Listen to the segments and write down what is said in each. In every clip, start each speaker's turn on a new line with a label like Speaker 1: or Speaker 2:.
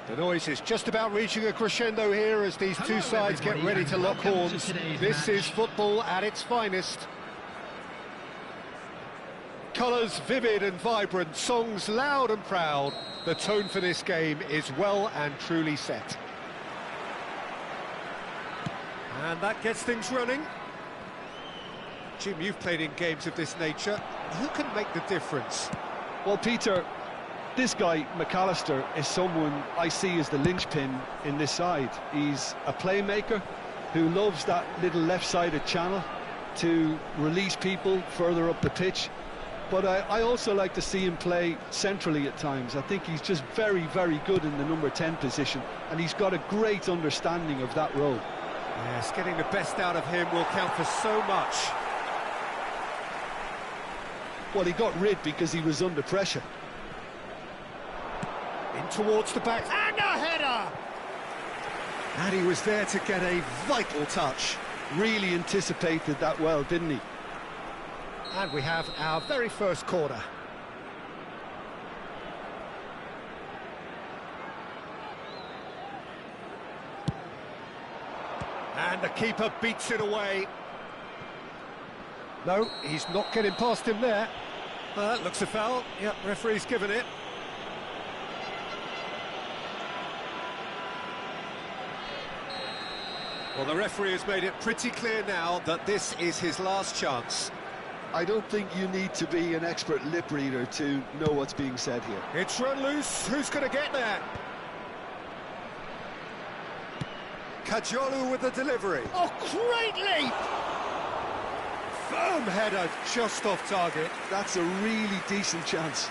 Speaker 1: The noise is just about reaching a crescendo here as these two sides get ready to lock horns. This is football at its finest. Colours vivid and vibrant, songs loud and proud. The tone for this game is well and truly set. And that gets things running. Jim, you've played in games of this nature. Who can make the difference?
Speaker 2: Well, Peter, this guy, McAllister, is someone I see as the linchpin in this side. He's a playmaker who loves that little left-sided channel to release people further up the pitch. But I also like to see him play centrally at times. I think he's just very, very good in the number 10 position, and he's got a great understanding of that role.
Speaker 1: Yes, getting the best out of him will count for so much.
Speaker 2: Well, he got rid because he was under pressure.
Speaker 1: In towards the back, and a header! And he was there to get a vital touch.
Speaker 2: Really anticipated that well, didn't he?
Speaker 1: And we have our very first corner. And the keeper beats it away. No, he's not getting past him there. Looks a foul. Yep, referee's given it. Well, the referee has made it pretty clear now that this is his last chance.
Speaker 2: I don't think you need to be an expert lip reader to know what's being said here.
Speaker 1: It's run loose. Who's going to get there? Joenaldo with the delivery. Oh, great leap! Firm header, just off target.
Speaker 2: That's a really decent chance.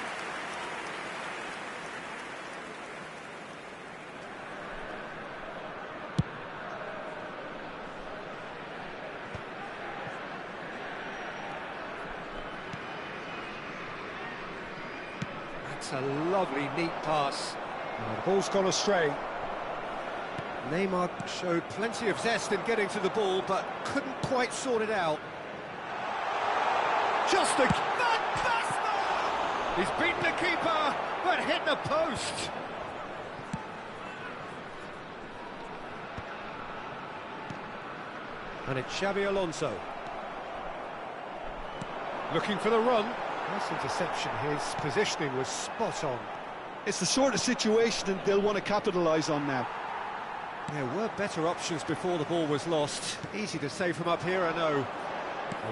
Speaker 1: That's a lovely, neat pass. Oh, the ball's gone astray. Neymar showed plenty of zest in getting to the ball, but couldn't quite sort it out. Just a... He's beaten the keeper, but hit the post. And it's Xabi Alonso. Looking for the run. Nice interception, his positioning was spot on.
Speaker 2: It's the sort of situation that they'll want to capitalise on now.
Speaker 1: There were better options before the ball was lost. Easy to say from up here, I know.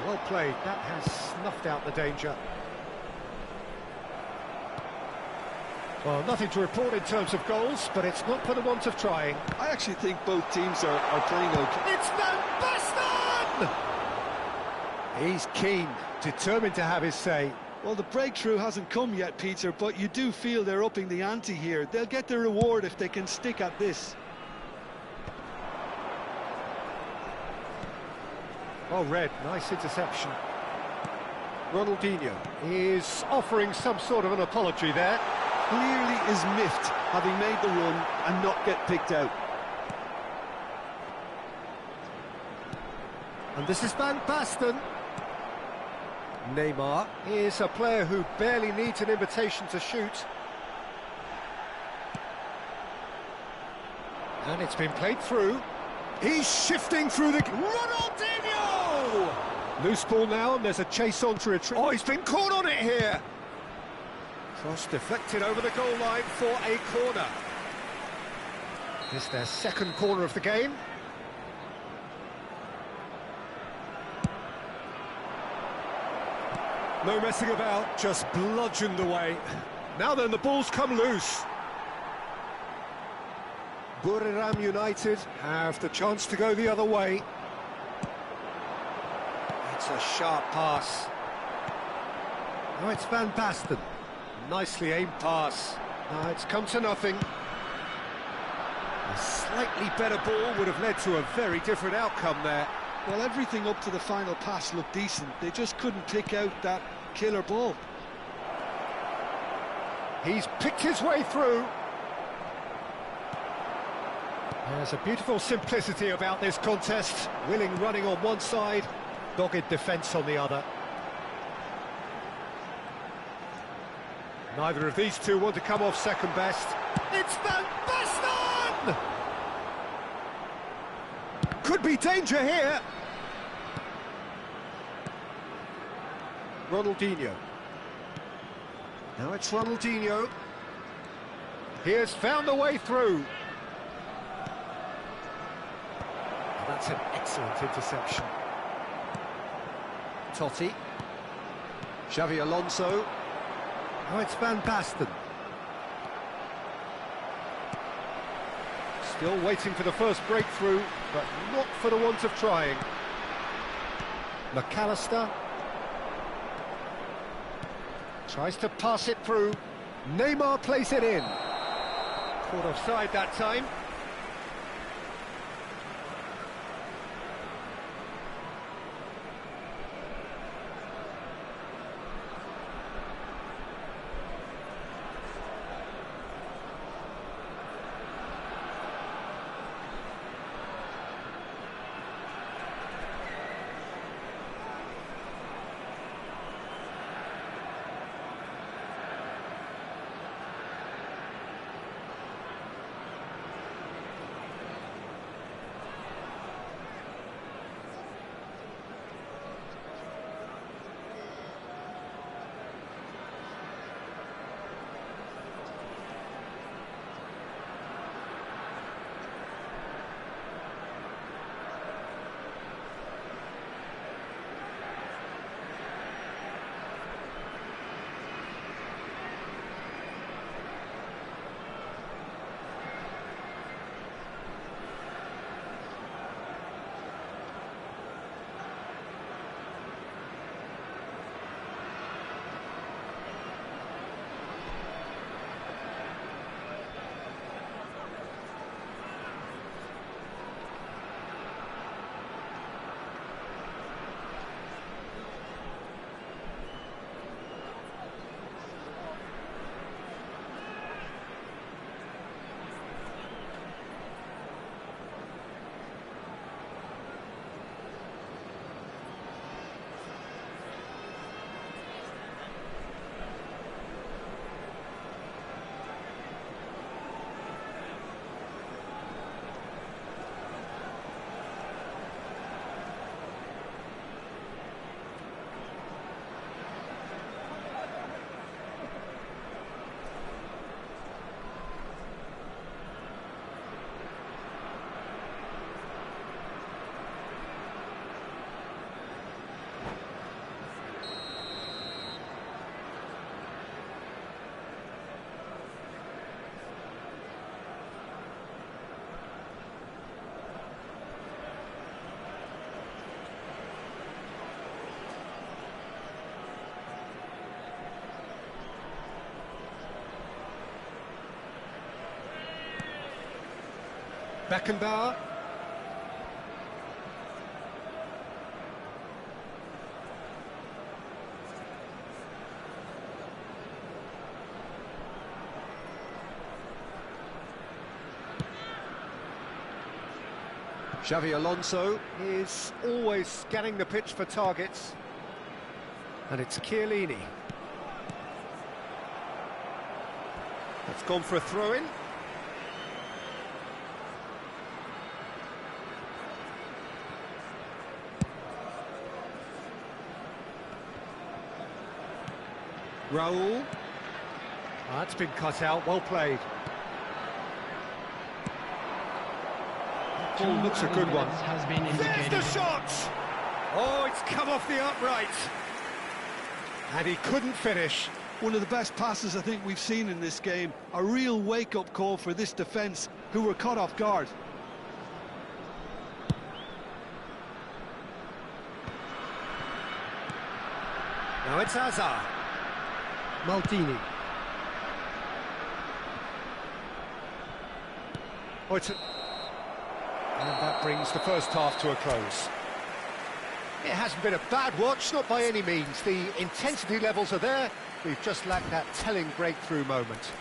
Speaker 1: Well played, that has snuffed out the danger. Well, nothing to report in terms of goals, but it's not for the want of trying.
Speaker 2: I actually think both teams are playing okay.
Speaker 1: It's Van Basten! He's keen, determined to have his say.
Speaker 2: Well, the breakthrough hasn't come yet, Peter, but you do feel they're upping the ante here. They'll get their reward if they can stick at this.
Speaker 1: Oh, Red, nice interception. Ronaldinho is offering some sort of an apology there.
Speaker 2: Clearly is miffed, having made the run and not get picked out.
Speaker 1: And this is Van Basten. Neymar is a player who barely needs an invitation to shoot. And it's been played through. He's shifting through the... Ronaldinho! Loose ball now, and there's a chase on to retrieve. Oh, he's been caught on it here! Cross deflected over the goal line for a corner. This is their second corner of the game. No messing about, just bludgeoned away. Now then, the ball's come loose. Buriram United have the chance to go the other way. It's a sharp pass. Now it's Van Basten. Nicely aimed pass. Now it's come to nothing. A slightly better ball would have led to a very different outcome there.
Speaker 2: Well, everything up to the final pass looked decent. They just couldn't pick out that killer ball.
Speaker 1: He's picked his way through. There's a beautiful simplicity about this contest. Willing running on one side, dogged defence on the other. Neither of these two want to come off second best. It's Van Basten! Could be danger here. Ronaldinho. Now it's Ronaldinho. He has found the way through. That's an excellent interception. Totti. Xavi Alonso. Now it's Van Basten. Still waiting for the first breakthrough, but not for the want of trying. McAllister. Tries to pass it through. Neymar plays it in. Caught offside that time. Beckenbauer. Xavi Alonso is always scanning the pitch for targets. And it's Chiellini. That's gone for a throw-in. Raul. That's been cut out, well played. That looks a good one. There's the shot! Oh, it's come off the upright. And he couldn't finish.
Speaker 2: One of the best passes I think we've seen in this game. A real wake-up call for this defence, who were caught off guard.
Speaker 1: Now it's Hazard. Maldini. Oh, and that brings the first half to a close. It hasn't been a bad watch, not by any means. The intensity levels are there. We've just lacked that telling breakthrough moment.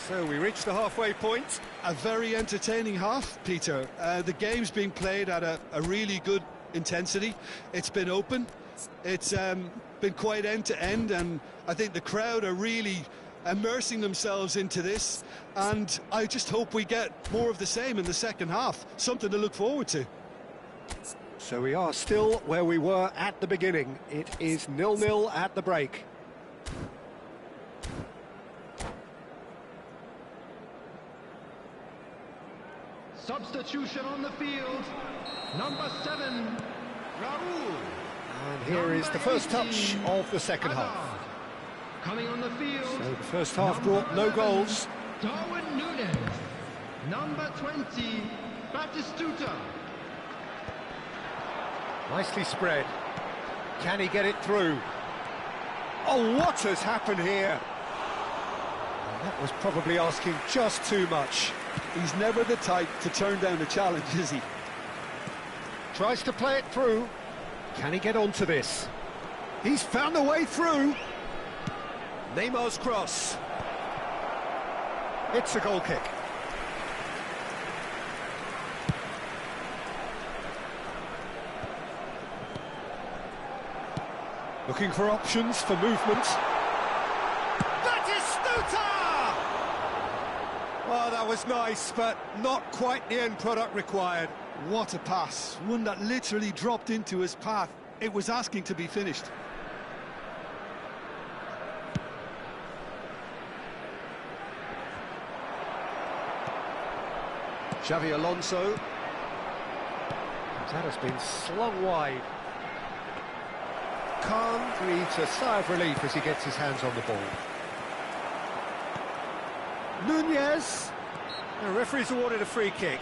Speaker 1: So we reach the halfway point.
Speaker 2: A very entertaining half, Peter. The game's being played at a really good intensity. It's been open. It's been quite end-to-end, and I think the crowd are really immersing themselves into this, and I just hope we get more of the same in the second half. Something to look forward to.
Speaker 1: So we are still where we were at the beginning. It is 0-0 at the break.
Speaker 3: Substitution on the field, number 7, Raul.
Speaker 1: And here is the first touch of the second half.
Speaker 3: Coming on the field.
Speaker 1: So the first half brought no goals.
Speaker 3: Darwin Núñez, number 20, Batistuta.
Speaker 1: Nicely spread. Can he get it through? Oh, what has happened here? And that was probably asking just too much.
Speaker 2: He's never the type to turn down a challenge, is he?
Speaker 1: Tries to play it through. Can he get onto this? He's found a way through. Neymar's cross. It's a goal kick. Looking for options for movement. Batistuta! Oh, that was nice, but not quite the end product required.
Speaker 2: What a pass. One that literally dropped into his path. It was asking to be finished.
Speaker 1: Xavi Alonso. That has been slung wide. Khan breathes a sigh of relief as he gets his hands on the ball. Núñez. The referee's awarded a free kick.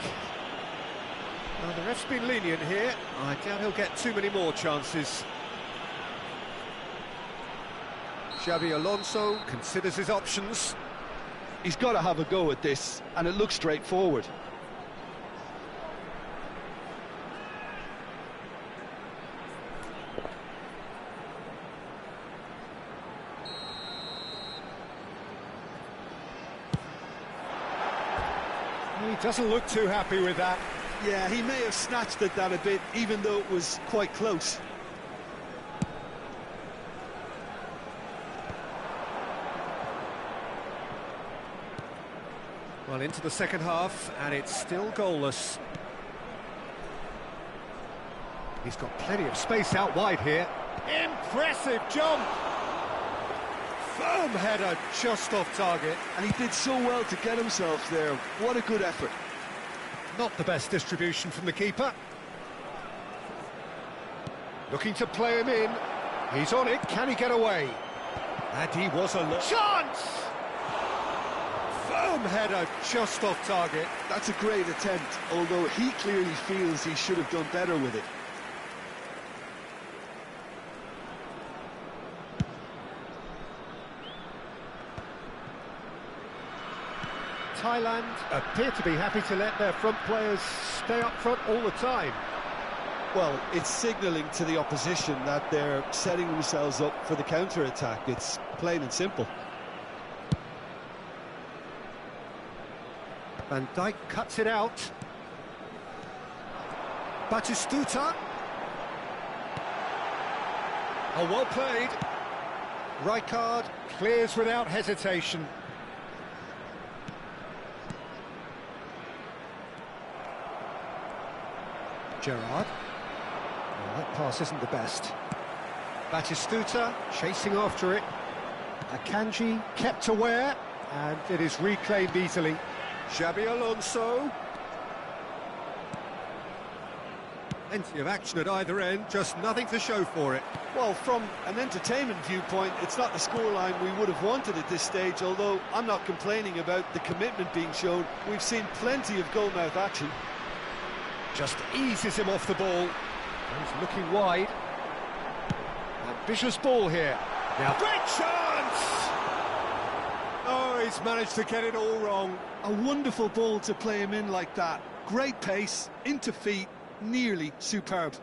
Speaker 1: Well, the ref's been lenient here. I doubt he'll get too many more chances. Xavi Alonso considers his options.
Speaker 2: He's got to have a go at this, and it looks straightforward.
Speaker 1: He doesn't look too happy with that.
Speaker 2: Yeah, he may have snatched at that a bit, even though it was quite close.
Speaker 1: Well, into the second half, and it's still goalless. He's got plenty of space out wide here. Impressive jump! Firm header just off target.
Speaker 2: And he did so well to get himself there. What a good effort.
Speaker 1: Not the best distribution from the keeper. Looking to play him in. He's on it. Can he get away? And he was a chance! Firm header just off target.
Speaker 2: That's a great attempt, although he clearly feels he should have done better with it.
Speaker 1: Thailand appear to be happy to let their front players stay up front all the time.
Speaker 2: Well, it's signalling to the opposition that they're setting themselves up for the counter-attack. It's plain and simple.
Speaker 1: Van Dijk cuts it out. Batistuta. Oh, well played. Rijkaard clears without hesitation. Gerrard. Well, that pass isn't the best. Batistuta chasing after it. Akanji kept aware, and it is reclaimed easily. Xabi Alonso. Plenty of action at either end, just nothing to show for it.
Speaker 2: Well, from an entertainment viewpoint, it's not the scoreline we would have wanted at this stage, although I'm not complaining about the commitment being shown. We've seen plenty of goal-mouth action.
Speaker 1: Just eases him off the ball. He's looking wide. Ambitious ball here. Now, great chance! Oh, he's managed to get it all wrong.
Speaker 2: A wonderful ball to play him in like that. Great pace, into feet, nearly superb.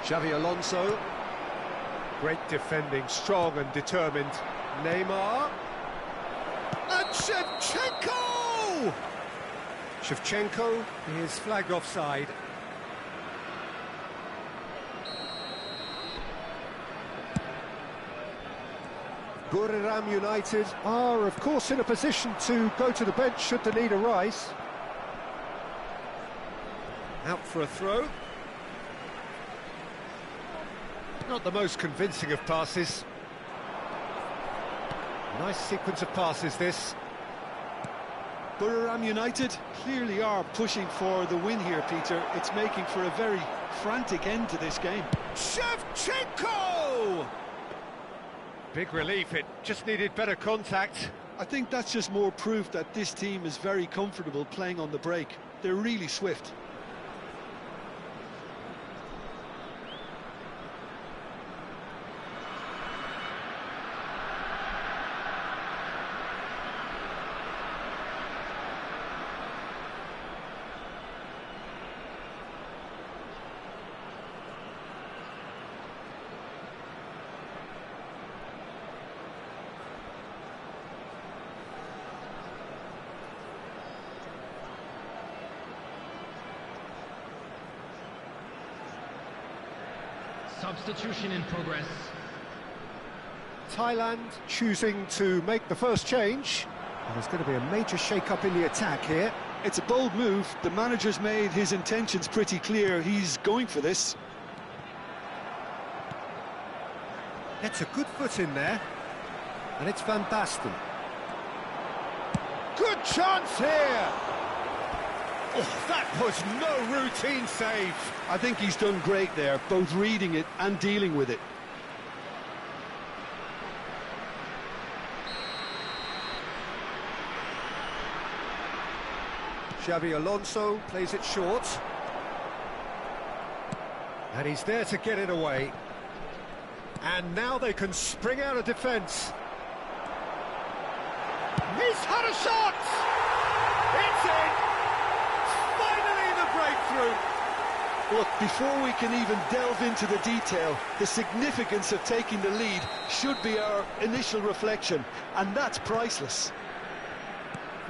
Speaker 1: Xavi Alonso. Great defending, strong and determined. Neymar. And Shevchenko! Shevchenko is flagged offside. Buriram United are, of course, in a position to go to the bench should the need arise. Out for a throw. Not the most convincing of passes. Nice sequence of passes, this.
Speaker 2: Buriram United clearly are pushing for the win here, Peter. It's making for a very frantic end to this game.
Speaker 1: Shevchenko! Big relief, it just needed better contact.
Speaker 2: I think that's just more proof that this team is very comfortable playing on the break. They're really swift.
Speaker 3: Substitution in progress.
Speaker 1: Thailand choosing to make the first change. And there's going to be a major shake-up in the attack here.
Speaker 2: It's a bold move. The manager's made his intentions pretty clear. He's going for this.
Speaker 1: Gets a good foot in there. And it's Van Basten. Good chance here! Oh, that was no routine save.
Speaker 2: I think he's done great there, both reading it and dealing with it.
Speaker 1: Xabi Alonso plays it short. And he's there to get it away. And now they can spring out of defence. He's had a shot! It's in! Finally the breakthrough!
Speaker 2: Look, before we can even delve into the detail, the significance of taking the lead should be our initial reflection, and that's priceless.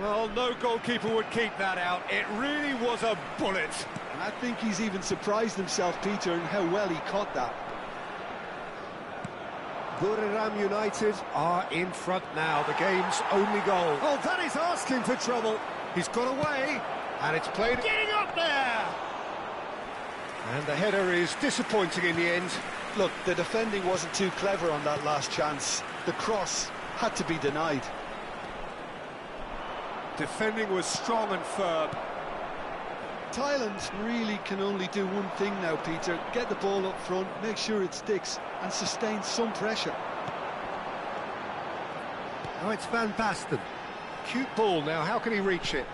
Speaker 1: Well, no goalkeeper would keep that out. It really was a bullet.
Speaker 2: And I think he's even surprised himself, Peter, in how well he caught that.
Speaker 1: Buriram United are in front now, the game's only goal. Oh, that is asking for trouble. He's got away, and it's played... Getting up there! And the header is disappointing in the end.
Speaker 2: Look, the defending wasn't too clever on that last chance. The cross had to be denied.
Speaker 1: Defending was strong and firm.
Speaker 2: Thailand really can only do one thing now, Peter. Get the ball up front, make sure it sticks, and sustain some pressure.
Speaker 1: Now it's Van Basten. Cute ball now, how can he reach it?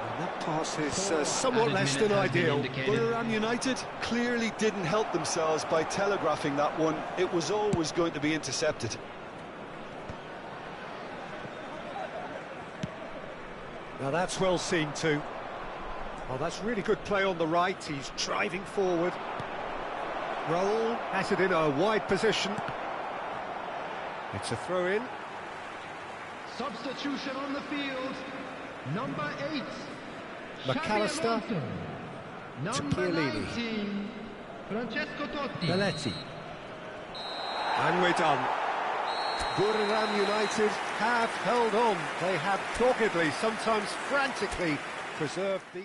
Speaker 1: And that pass is somewhat less than ideal.
Speaker 2: Buriram United clearly didn't help themselves by telegraphing that one. It was always going to be intercepted.
Speaker 1: Now that's well seen too. Oh, that's really good play on the right. He's driving forward. Raul has it in a wide position. It's a throw-in.
Speaker 3: Substitution on the field. Number 8.
Speaker 1: McAllister
Speaker 3: Xabi Alonso. Number
Speaker 1: Chiellini.
Speaker 3: 19. Francesco Totti.
Speaker 1: Belletti. And we're done. Buriram United have held on. They have doggedly, sometimes frantically, preserved the...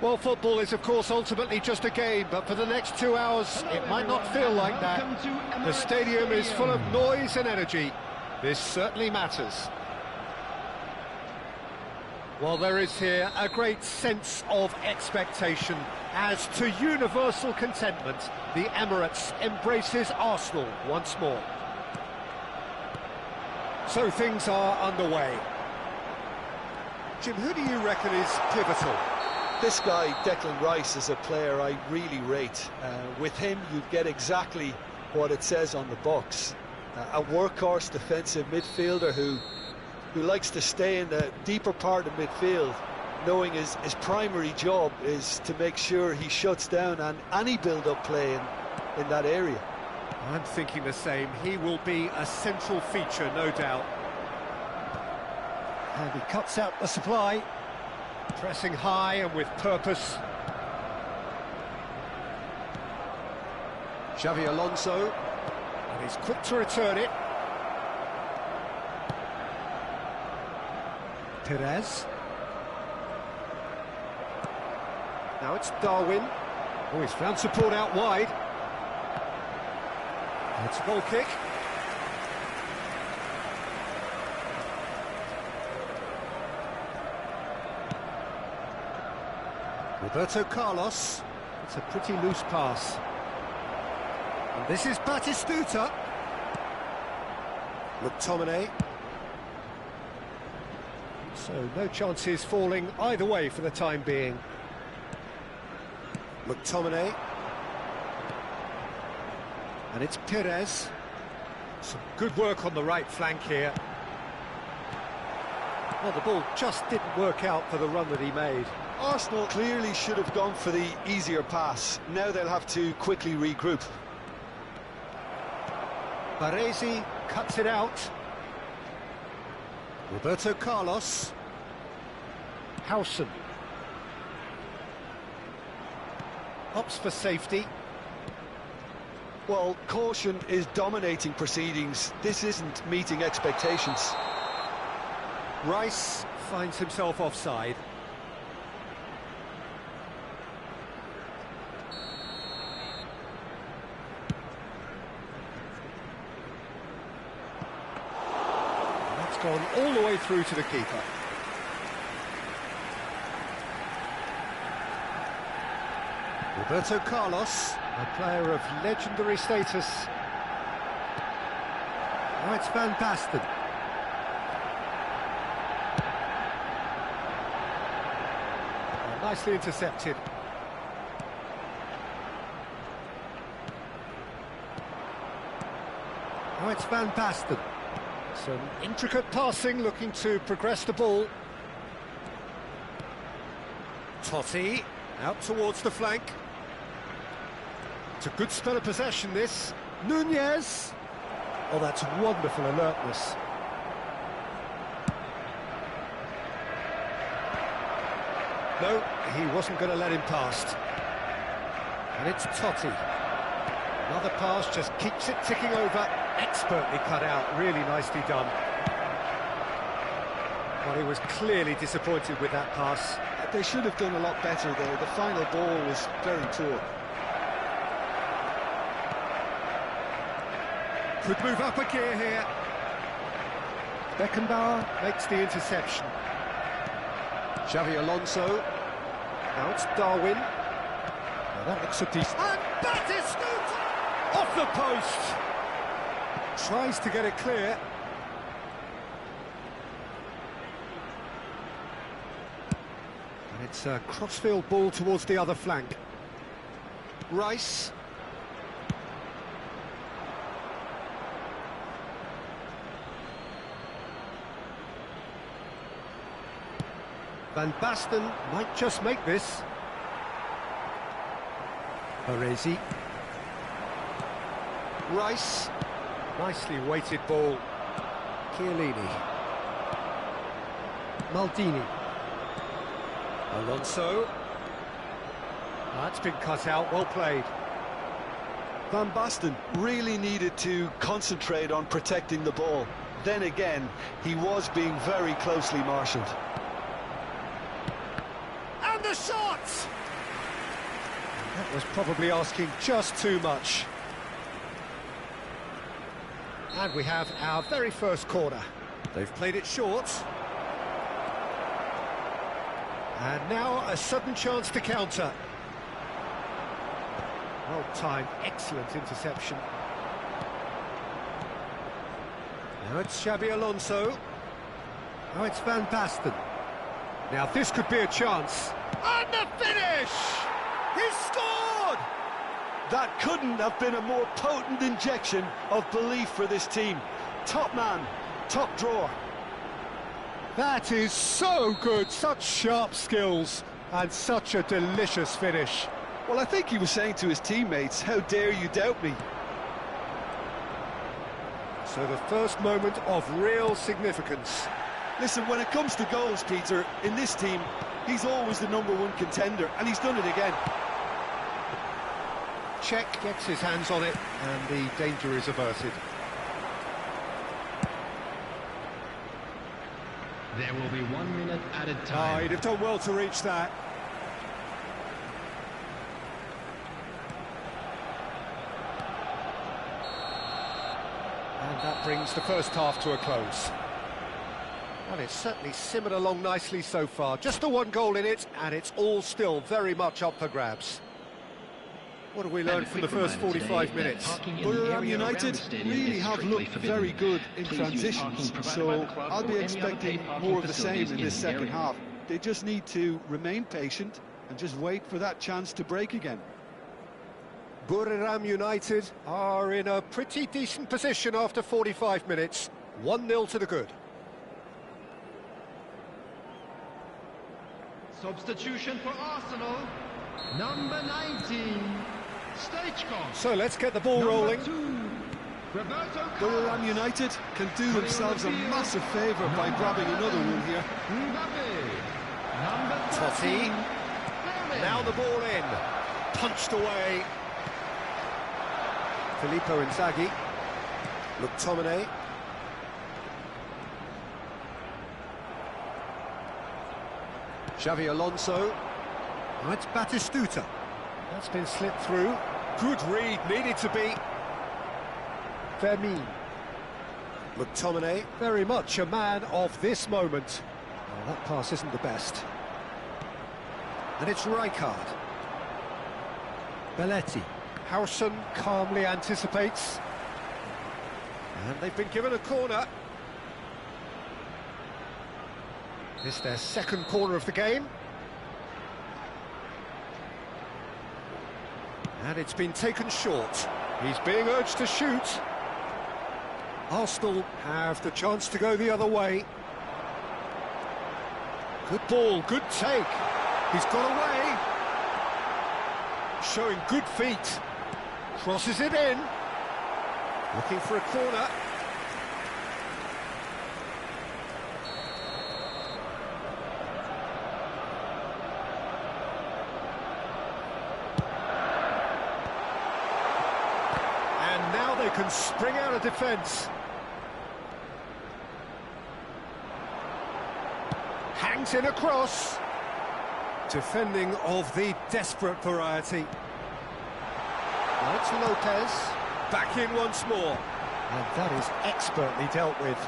Speaker 1: Well, football is, of course, ultimately just a game, but for the next 2 hours, it might not feel like that. The stadium is full of noise and energy. This certainly matters. Well, there is here a great sense of expectation. As to universal contentment, the Emirates embraces Arsenal once more. So things are underway. Jim, who do you reckon is pivotal?
Speaker 2: This guy, Declan Rice, is a player I really rate. With him, you get exactly what it says on the box. A workhorse defensive midfielder who likes to stay in the deeper part of midfield, knowing his primary job is to make sure he shuts down any build-up play in that area.
Speaker 1: I'm thinking the same. He will be a central feature, no doubt. And he cuts out the supply. Pressing high and with purpose. Xavi Alonso. And he's quick to return it. Perez. Now it's Darwin. Oh, he's found support out wide. It's a goal kick. Roberto Carlos. It's a pretty loose pass. And this is Batistuta. McTominay. So no chances falling either way for the time being. McTominay. And it's Perez. Some good work on the right flank here. Well, the ball just didn't work out for the run that he made.
Speaker 2: Arsenal clearly should have gone for the easier pass. Now they'll have to quickly regroup.
Speaker 1: Baresi cuts it out. Roberto Carlos. Howson. Opts for safety.
Speaker 2: Well, caution is dominating proceedings. This isn't meeting expectations.
Speaker 1: Rice finds himself offside. That's gone all the way through to the keeper. Roberto Carlos, a player of legendary status. Now it's Van Basten. Nicely intercepted. Now it's Van Basten. Some intricate passing, looking to progress the ball. Totti, out towards the flank. It's a good spell of possession, this. Nunez. Oh, that's wonderful alertness. No, he wasn't going to let him past. And it's Totti. Another pass just keeps it ticking over. Expertly cut out, really nicely done. Well, he was clearly disappointed with that pass.
Speaker 2: They should have done a lot better there. The final ball was very poor.
Speaker 1: Could move up a gear here. Beckenbauer makes the interception. Xavi Alonso. Now it's Darwin. Now that looks a decent... And Batistuta! Off the post! Tries to get it clear. And it's a crossfield ball towards the other flank. Rice. Van Basten might just make this. Baresi. Rice. Nicely weighted ball. Chiellini. Maldini. Alonso. That's been cut out, well played.
Speaker 2: Van Basten really needed to concentrate on protecting the ball. Then again, he was being very closely marshalled.
Speaker 1: And the shot! That was probably asking just too much. And we have our very first corner. They've played it short. And now a sudden chance to counter. Well timed, excellent interception. Now it's Xabi Alonso. Now it's Van Basten. Now this could be a chance. And the finish! He's scored!
Speaker 2: That couldn't have been a more potent injection of belief for this team. Top man, top drawer.
Speaker 1: That is so good, such sharp skills, and such a delicious finish.
Speaker 2: Well, I think he was saying to his teammates, how dare you doubt me?
Speaker 1: So the first moment of real significance.
Speaker 2: Listen, when it comes to goals, Peter, in this team, he's always the #1 contender, and he's done it again.
Speaker 1: Czech gets his hands on it, and the danger is averted.
Speaker 3: There will be 1 minute added
Speaker 1: Oh,
Speaker 3: time.
Speaker 1: he'd have done well to reach that. And that brings the first half to a close. Well, it's certainly simmered along nicely so far. Just the one goal in it, and it's all still very much up for grabs. What have we learned from the first 45 minutes?
Speaker 2: Borough United really have looked very good in transitions, so I'll be expecting more of the same in this second half. They just need to remain patient and just wait for that chance to break again.
Speaker 1: Borough United are in a pretty decent position after 45 minutes. 1-0 to the good.
Speaker 3: Substitution for Arsenal. Number 19, Stoichkov.
Speaker 1: So let's get the ball rolling.
Speaker 2: Borough United can do themselves a massive favour by grabbing another one here.
Speaker 1: Totti. Now the ball in. Punched away. Filippo Inzaghi. McTominay. Xabi Alonso. Oh, it's Batistuta. That's been slipped through. Good read, needed to be. Fermin. McTominay, very much a man of this moment. Oh, that pass isn't the best. And it's Rijkaard. Belletti. Howson calmly anticipates. And they've been given a corner. It's their second corner of the game. And it's been taken short. He's being urged to shoot. Arsenal have the chance to go the other way. Good ball, good take. He's got away. Showing good feet. Crosses it in. Looking for a corner. They can spring out of defence. Hangs in a cross. Defending of the desperate variety. That's Lopez. Back in once more. And that is expertly dealt with.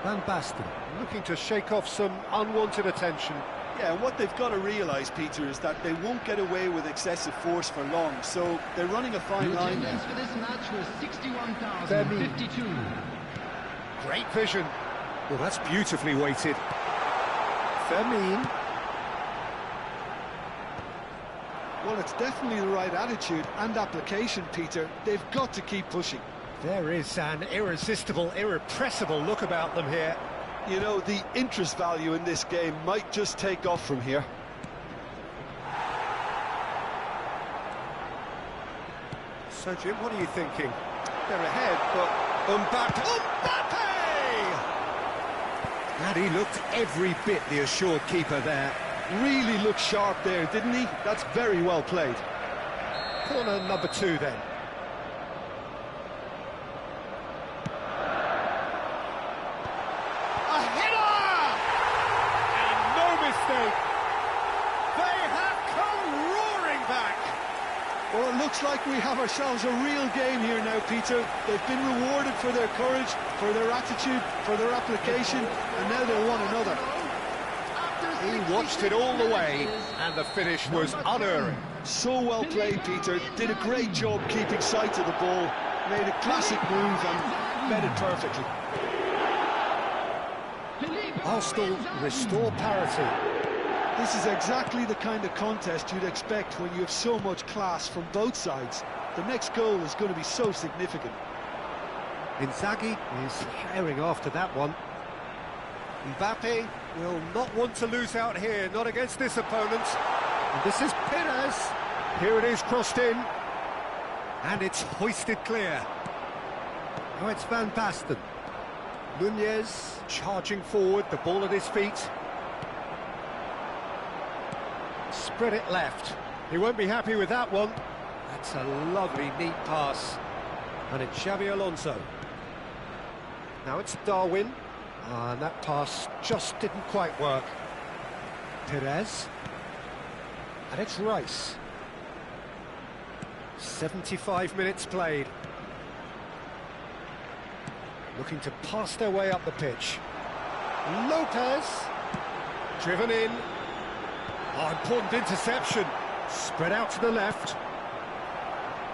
Speaker 1: Van Basten looking to shake off some unwanted attention.
Speaker 2: Yeah, and what they've got to realise, Peter, is that they won't get away with excessive force for long, so they're running a fine line now.
Speaker 3: For this match was 61,052.
Speaker 1: Great vision. Well, that's beautifully weighted. Fermin.
Speaker 2: Well, it's definitely the right attitude and application, Peter. They've got to keep pushing.
Speaker 1: There is an irresistible, irrepressible look about them here.
Speaker 2: You know, the interest value in this game might just take off from here.
Speaker 1: So, Jim, what are you thinking?
Speaker 2: They're ahead, but
Speaker 1: Mbappe! And he looked every bit the assured keeper there.
Speaker 2: really looked sharp there, didn't he? That's very well played.
Speaker 1: Corner number 2 then.
Speaker 2: looks like we have ourselves a real game here now, Peter. They've been rewarded for their courage, for their attitude, for their application, and now they want another.
Speaker 1: He watched it all the way, and the finish was unerring.
Speaker 2: So well played, Peter. Did a great job keeping sight of the ball. Made a classic move and met it perfectly.
Speaker 1: Arsenal restore parity.
Speaker 2: This is exactly the kind of contest you'd expect when you have so much class from both sides. The next goal is going to be so significant.
Speaker 1: Inzaghi is herring after that one. Mbappe will not want to lose out here, not against this opponent. And this is Perez. Here it is, crossed in. And it's hoisted clear. Now it's Van Basten. Nunez charging forward, the ball at his feet. Spread it left. He won't be happy with that one. That's a lovely, neat pass. And it's Xabi Alonso. Now it's Darwin. And that pass just didn't quite work. Perez. And it's Rice. 75 minutes played. Looking to pass their way up the pitch. Lopez. Driven in. Oh, important interception. Spread out to the left.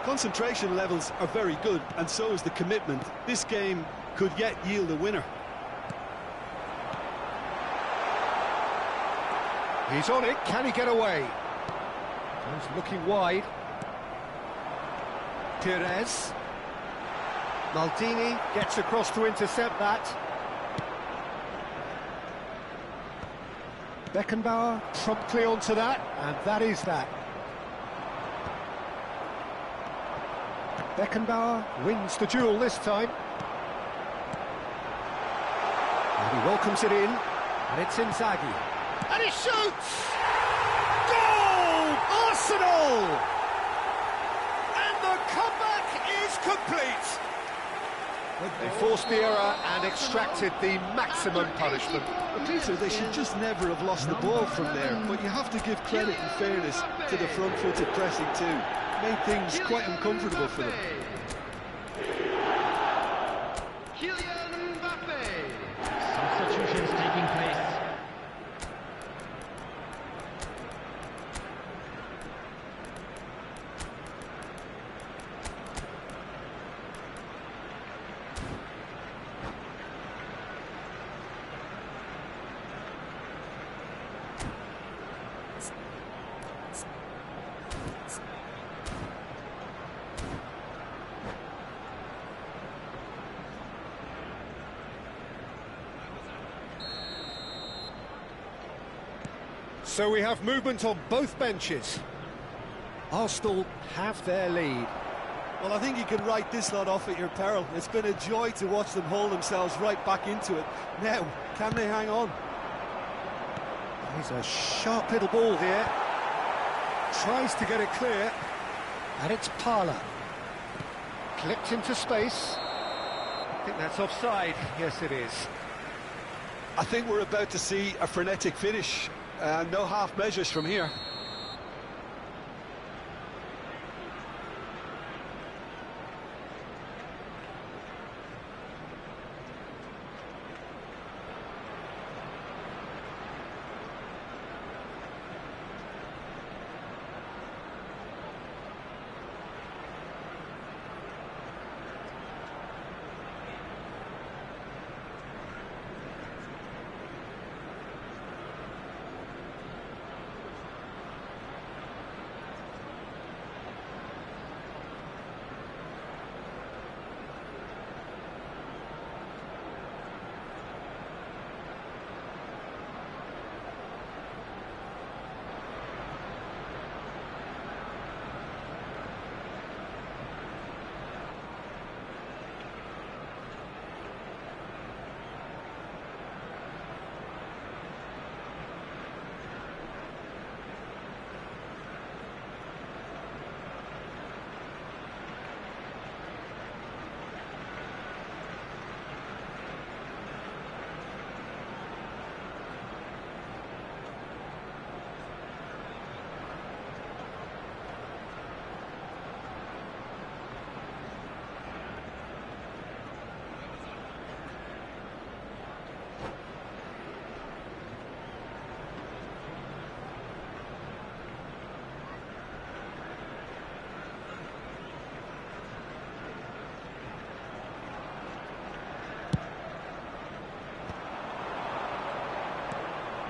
Speaker 2: Concentration levels are very good, and so is the commitment. This game could yet yield a winner.
Speaker 1: He's on it. Can he get away? He's looking wide. Perez. Maldini gets across to intercept that. Beckenbauer promptly onto that, and that is that. Beckenbauer wins the duel this time. And he welcomes it in, and it's Inzaghi. And he shoots! Goal! Arsenal! And the comeback is complete. They forced the error and extracted the maximum punishment.
Speaker 2: Peter, they should just never have lost the ball from there, but you have to give credit and fairness to the front-footed pressing too. Made things quite uncomfortable for them.
Speaker 3: Substitutions taking place.
Speaker 1: So we have movement on both benches. Arsenal have their lead.
Speaker 2: Well, I think you can write this lot off at your peril. It's been a joy to watch them haul themselves right back into it. Now, can they hang on?
Speaker 1: He's a sharp little ball here. Tries to get it clear. And it's Parla. Clipped into space. I think that's offside. Yes, it is.
Speaker 2: I think we're about to see a frenetic finish. No half measures from here.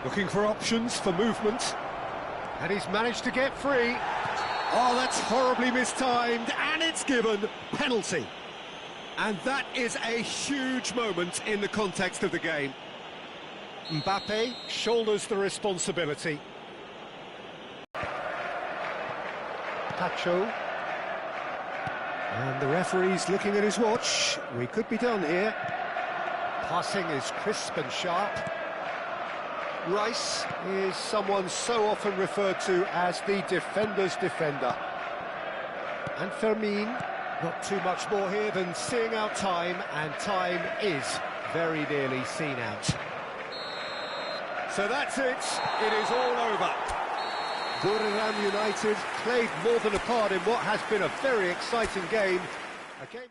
Speaker 1: Looking for options for movement. And he's managed to get free. Oh, that's horribly mistimed, and it's given penalty. And that is a huge moment in the context of the game. Mbappe shoulders the responsibility. Pacho. And the referee's looking at his watch. We could be done here. Passing is crisp and sharp. Rice is someone so often referred to as the defender's defender. And Fermin, not too much more here than seeing out time, and time is very nearly seen out. So that's it, it is all over. Joenaldo United played more than a part in what has been a very exciting game. A game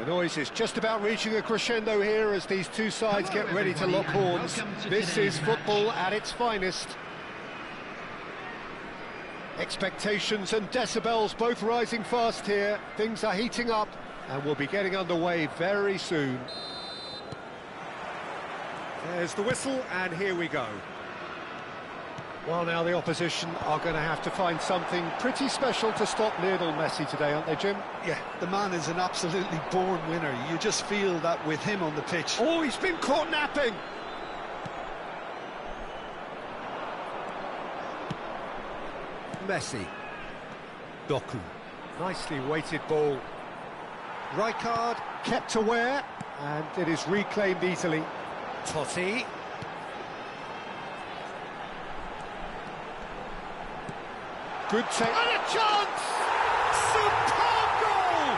Speaker 1: The noise is just about reaching a crescendo here as these two sides get ready to lock horns. This is football at its finest. Expectations and decibels both rising fast here. Things are heating up and we'll be getting underway very soon. There's the whistle and here we go. Well, now the opposition are going to have to find something pretty special to stop Lionel Messi today, aren't they, Jim?
Speaker 2: Yeah, the man is an absolutely born winner. You just feel that with him on the pitch.
Speaker 1: Oh, he's been caught napping! Messi. Doku. Nicely weighted ball. Rijkaard kept aware, and it is reclaimed easily. Totti. Good take. And a chance! Superb goal!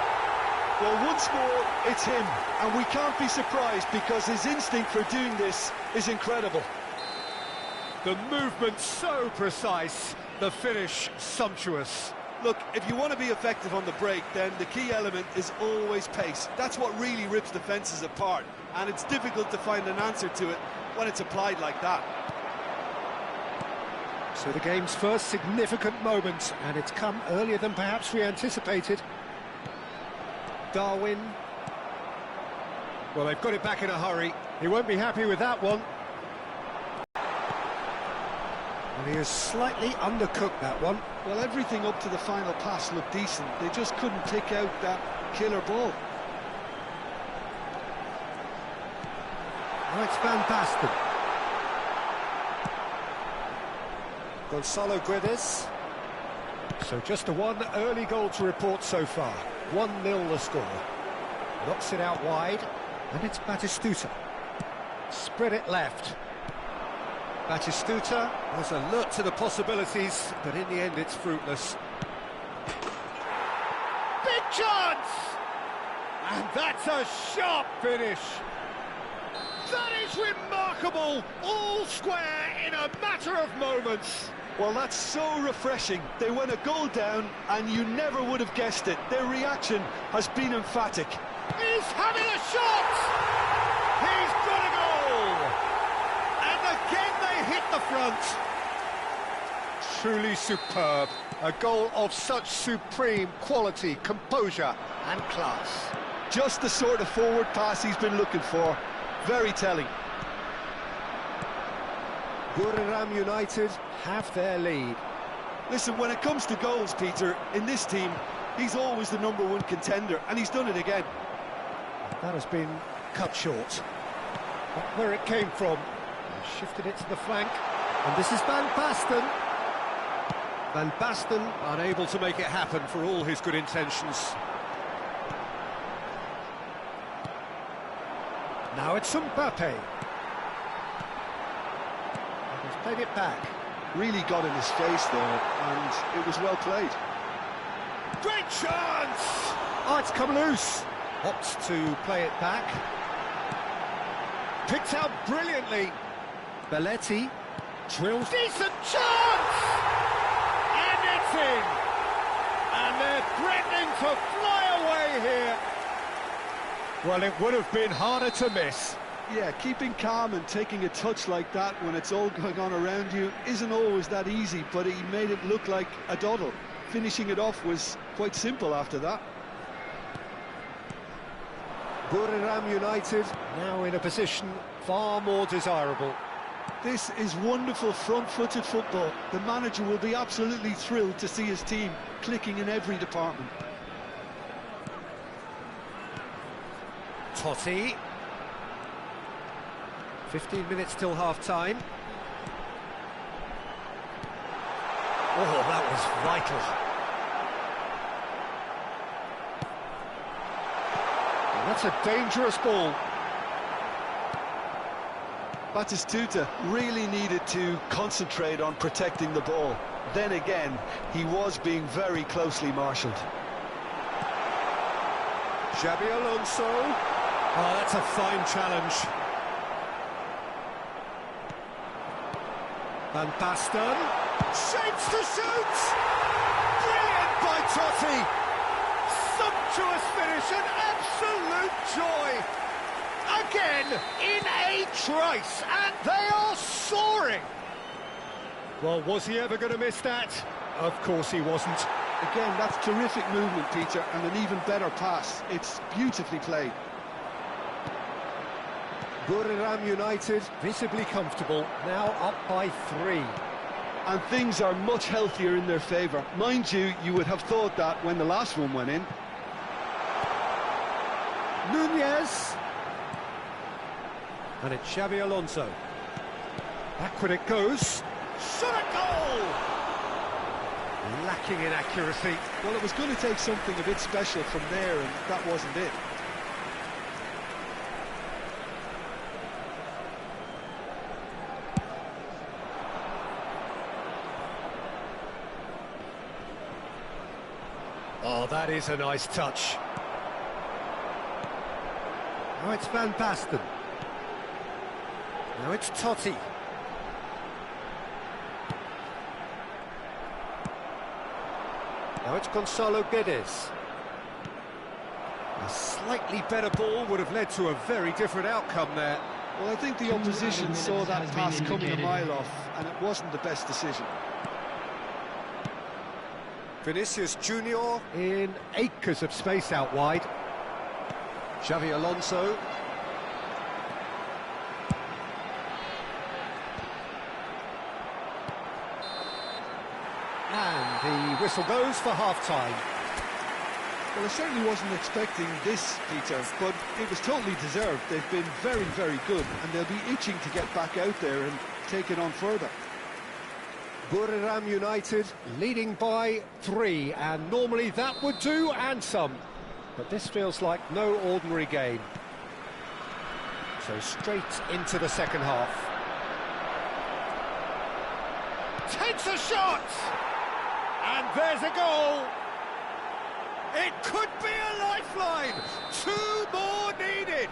Speaker 2: Well, once more, it's him. And we can't be surprised because his instinct for doing this is incredible.
Speaker 1: The movement so precise, the finish sumptuous.
Speaker 2: Look, if you want to be effective on the break, then the key element is always pace. That's what really rips defences apart. and it's difficult to find an answer to it when it's applied like that.
Speaker 1: So the game's first significant moment, and it's come earlier than perhaps we anticipated. Darwin. Well, they've got it back in a hurry. He won't be happy with that one. And he has slightly undercooked that one.
Speaker 2: Well, everything up to the final pass looked decent. They just couldn't pick out that killer ball.
Speaker 1: Now it's Van Basten. Gonzalo Guedes. So just a one early goal to report so far. 1-0 the score. Knocks it out wide, and it's Batistuta. Spread it left. Batistuta was alert to the possibilities, but in the end it's fruitless. Big chance! And that's a sharp finish. That is remarkable! All square in a matter of moments.
Speaker 2: Well, that's so refreshing. They went a goal down, and you never would have guessed it. Their reaction has been emphatic.
Speaker 1: He's having a shot! He's got a goal! And again they hit the front. Truly superb. A goal of such supreme quality, composure and class.
Speaker 2: Just the sort of forward pass he's been looking for. Very telling.
Speaker 1: Buriram United have their lead.
Speaker 2: Listen, when it comes to goals, Peter, in this team, he's always the #1 contender, and he's done it again.
Speaker 1: That has been cut short. But where it came from, he shifted it to the flank, and this is Van Basten. Van Basten unable to make it happen for all his good intentions. Now it's Mbappe. He's played it back.
Speaker 2: Really got in his face there, and it was well played.
Speaker 1: Great chance! Oh, it's come loose. Opts to play it back. Picked out brilliantly. Belletti drills. Decent chance! And it's in! And they're threatening to fly away here. Well, it would have been harder to miss.
Speaker 2: Yeah, keeping calm and taking a touch like that when it's all going on around you isn't always that easy, but he made it look like a doddle. Finishing it off was quite simple after that.
Speaker 1: Buriram United now in a position far more desirable.
Speaker 2: This is wonderful front-footed football. The manager will be absolutely thrilled to see his team clicking in every department.
Speaker 1: Totti. 15 minutes till half-time. Oh, that was vital. And that's a dangerous ball.
Speaker 2: Batistuta really needed to concentrate on protecting the ball. Then again, he was being very closely marshalled.
Speaker 1: Xabi Alonso. Oh, that's a fine challenge. Van Basten. Shapes to shoot! Brilliant by Totti! Sumptuous finish, an absolute joy! Again, in a trice, and they are soaring! Well, was he ever going to miss that? Of course he wasn't.
Speaker 2: Again, that's terrific movement, Peter, and an even better pass. It's beautifully played.
Speaker 1: Buriram United visibly comfortable, now up by 3.
Speaker 2: And things are much healthier in their favour. Mind you, you would have thought that when the last one went in.
Speaker 1: Nunez. And it's Xabi Alonso. Backward it goes. Shot a goal! Lacking in accuracy.
Speaker 2: Well, it was going to take something a bit special from there, and that wasn't it.
Speaker 1: Oh, that is a nice touch. Now it's Van Basten. Now it's Totti. Now it's Gonzalo Guedes. A slightly better ball would have led to a very different outcome there.
Speaker 2: Well, I think the opposition saw that pass coming a mile off, and it wasn't the best decision.
Speaker 1: Vinicius Junior in acres of space out wide. Xavi Alonso. And the whistle goes for half-time.
Speaker 2: Well, I certainly wasn't expecting this, Peter, but it was totally deserved. They've been very, very good, and they'll be itching to get back out there and take it on further.
Speaker 1: Buriram United leading by 3, and normally that would do, and some. But this feels like no ordinary game. So straight into the second half. Takes a shot! And there's a goal! It could be a lifeline! 2 more needed!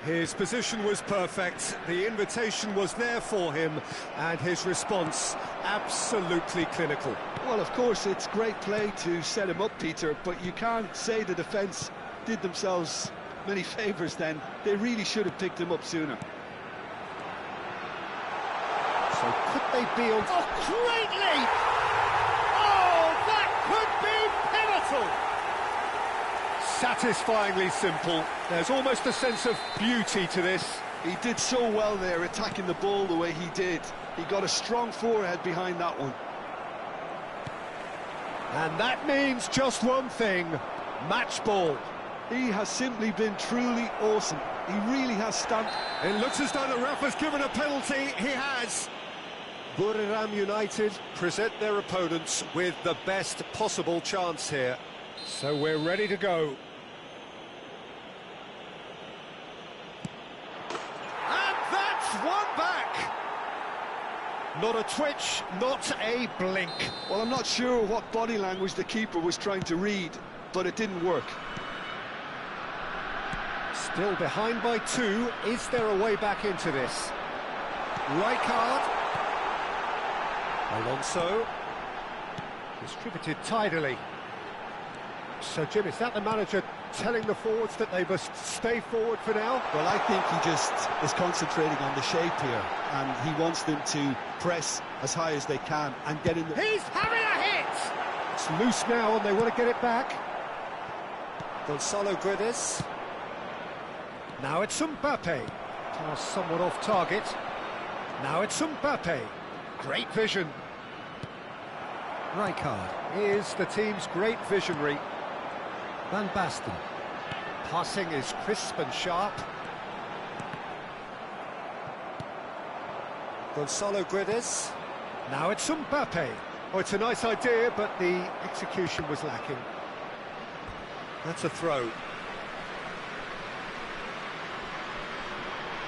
Speaker 1: His position was perfect, the invitation was there for him, and his response absolutely clinical.
Speaker 2: Well, of course, it's great play to set him up, Peter, but you can't say the defence did themselves many favours then. They really should have picked him up sooner.
Speaker 1: So could they be on... Oh, great leap! Oh, that could be pivotal! Satisfyingly simple. There's almost a sense of beauty to this.
Speaker 2: He did so well there, attacking the ball the way he did. He got a strong forehead behind that one.
Speaker 1: And that means just one thing, match ball.
Speaker 2: He has simply been truly awesome. He really has stamped.
Speaker 1: It looks as though the ref has given a penalty. He has. Buriram United present their opponents with the best possible chance here. So we're ready to go. And that's one back. Not a twitch, not a blink.
Speaker 2: Well, I'm not sure what body language the keeper was trying to read, but it didn't work.
Speaker 1: Still behind by 2. Is there a way back into this? Rijkaard. Alonso. Distributed tidily. So, Jim, is that the manager telling the forwards that they must stay forward for now?
Speaker 2: Well, I think he just is concentrating on the shape here, and he wants them to press as high as they can and get in the...
Speaker 1: He's having a hit! It's loose now, and they want to get it back. Gonzalo Guedes. Now it's Mbappe. Pass somewhat off target. Now it's Mbappe. Great vision. Rijkaard is the team's great visionary. Van Basten. Passing is crisp and sharp. Gonzalo Guedes. Now it's Mbappe. Oh, it's a nice idea, but the execution was lacking. That's a throw.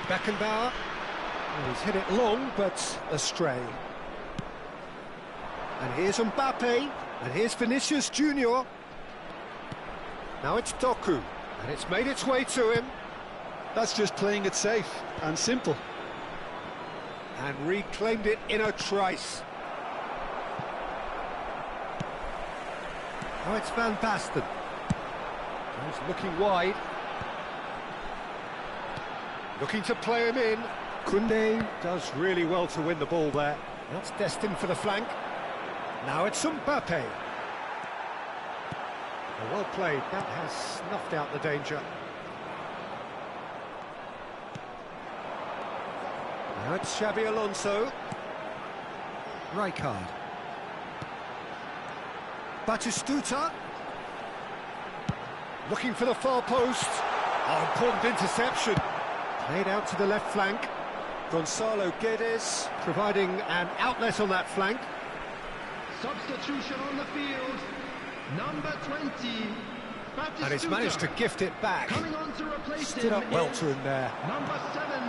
Speaker 1: Beckenbauer. Oh, he's hit it long, but astray. And here's Mbappe. And here's Vinicius Junior. Now it's Doku, and it's made its way to him.
Speaker 2: That's just playing it safe and simple.
Speaker 1: And reclaimed it in a trice. Now it's Van Basten. He's looking wide. Looking to play him in. Koundé does really well to win the ball there. That's destined for the flank. Now it's Mbappe. Well played, that has snuffed out the danger. Now it's Xabi Alonso. Rijkaard. Batistuta. Looking for the far post. Oh, important interception. Played out to the left flank. Gonzalo Guedes providing an outlet on that flank.
Speaker 3: Substitution on the field. Number 20, Batistuta.
Speaker 1: And he's managed to gift it back.
Speaker 3: Coming on to replace
Speaker 1: Stood
Speaker 3: him
Speaker 1: up well to him there.
Speaker 3: Number 7,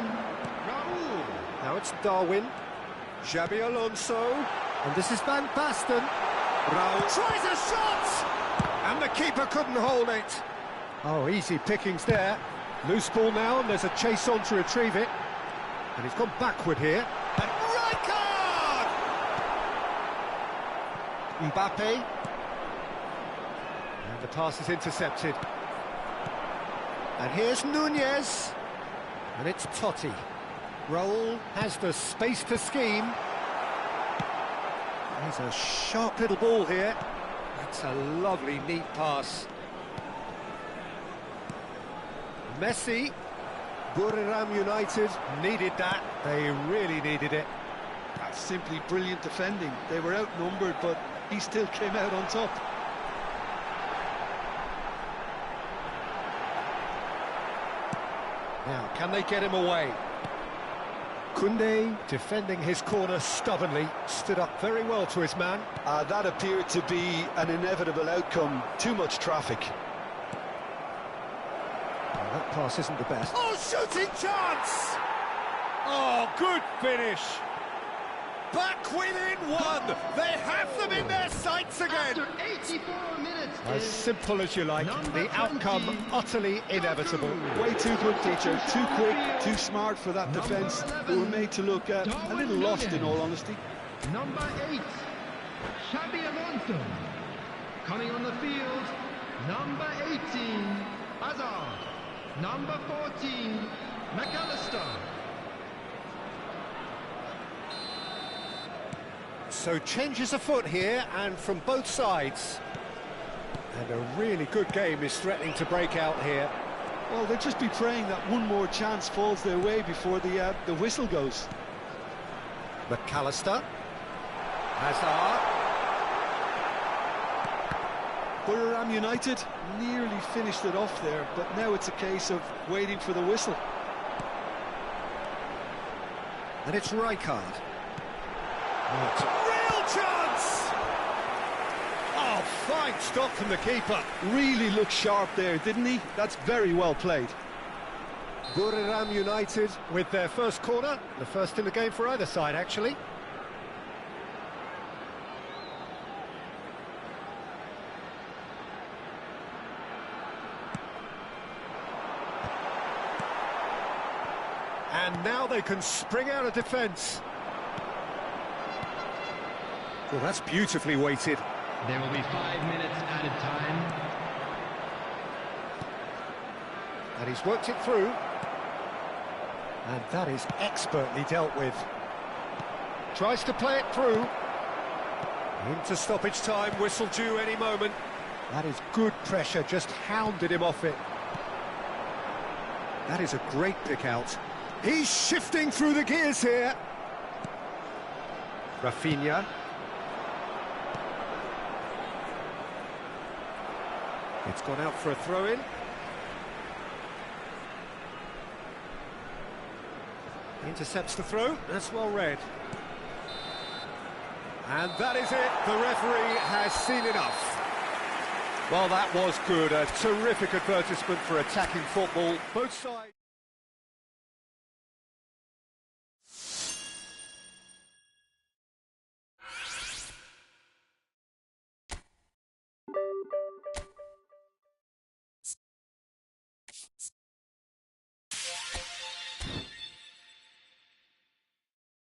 Speaker 3: Raul.
Speaker 1: Now it's Darwin. Xabi Alonso. And this is Van Basten. Raul tries a shot! And the keeper couldn't hold it. Oh, easy pickings there. Loose ball now, and there's a chase on to retrieve it. And he's gone backward here. And Rijkaard! Mbappe. And the pass is intercepted. And here's Nunez. And it's Totti. Raul has the space to scheme. There's a sharp little ball here. That's a lovely, neat pass. Messi. Buriram United needed that. They really needed it.
Speaker 2: That's simply brilliant defending. They were outnumbered, but he still came out on top.
Speaker 1: Now, can they get him away? Koundé, defending his corner stubbornly, stood up very well to his man.
Speaker 2: That appeared to be an inevitable outcome. Too much traffic.
Speaker 1: Well, that pass isn't the best. Oh, shooting chance! Oh, good finish. Back within one. They have them in their sights again.
Speaker 3: After 84 minutes.
Speaker 1: As simple as you like, the outcome utterly inevitable.
Speaker 2: Way too good, teacher. Too quick, too smart for that defence. They were made to look a little lost, in all honesty.
Speaker 3: Number 8, Xabi Alonso. Coming on the field, number 18, Hazard. Number 14, McAllister.
Speaker 1: So changes afoot here, and from both sides. And a really good game is threatening to break out here.
Speaker 2: Well, they'll just be praying that one more chance falls their way before the whistle goes.
Speaker 1: McAllister. Hazard.
Speaker 2: Buriram United nearly finished it off there, but now it's a case of waiting for the whistle.
Speaker 1: And it's Rijkaard. Real chance! Oh, fine stop from the keeper.
Speaker 2: Really looked sharp there, didn't he? That's very well played.
Speaker 1: Buriram United with their first corner, the first in the game for either side, actually. And now they can spring out of defence. Well, that's beautifully weighted.
Speaker 3: There will be 5 minutes added time.
Speaker 1: And he's worked it through. And that is expertly dealt with. Tries to play it through. Into stoppage time, whistle due any moment. That is good pressure, just hounded him off it. That is a great pick out. He's shifting through the gears here. Rafinha. It's gone out for a throw-in. Intercepts the throw. That's well read. And that is it. The referee has seen enough. Well, that was good. A terrific advertisement for attacking football. Both sides.